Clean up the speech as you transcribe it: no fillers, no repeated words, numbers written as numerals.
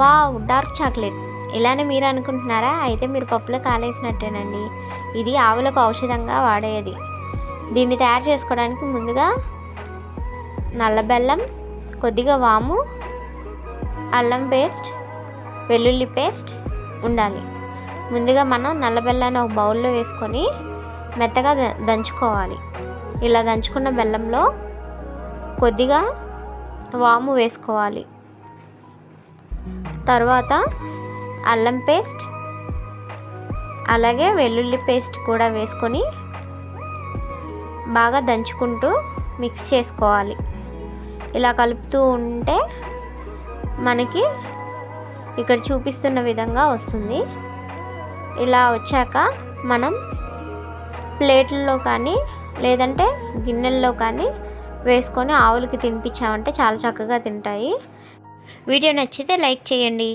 Wow, dark chocolate. ఇలానే మీరు అనుకుంటున్నారా? అయితే మీరు పప్పులో కాలేసినట్టేనండి. ఇది ఆవులకు ఔషధంగా వాడేది. దీన్ని తయారు చేసుకోవడానికి ముందుగా నల్ల బెల్లం, కొద్దిగా వాము, అల్లం పేస్ట్, వెల్లుల్లి పేస్ట్ ఉండాలి. ముందుగా మనం నల్ల బెల్లాన్ని ఒక బౌల్లో వేసుకొని మెత్తగా దంచుకోవాలి. ఇలా దంచుకున్న బెల్లంలో కొద్దిగా వాము వేసుకోవాలి. తర్వాత అల్లం పేస్ట్ అలాగే వెల్లుల్లి పేస్ట్ కూడా వేసుకొని బాగా దంచుకుంటూ మిక్స్ చేసుకోవాలి. ఇలా కలుపుతూ ఉంటే మనకి ఇక్కడ చూపిస్తున్న విధంగా వస్తుంది. ఇలా వచ్చాక మనం ప్లేట్లలో కానీ లేదంటే గిన్నెల్లో కానీ వేసుకొని ఆవులకి తినిపించామంటే చాలా చక్కగా తింటాయి. వీడియో నచ్చితే లైక్ చేయండి.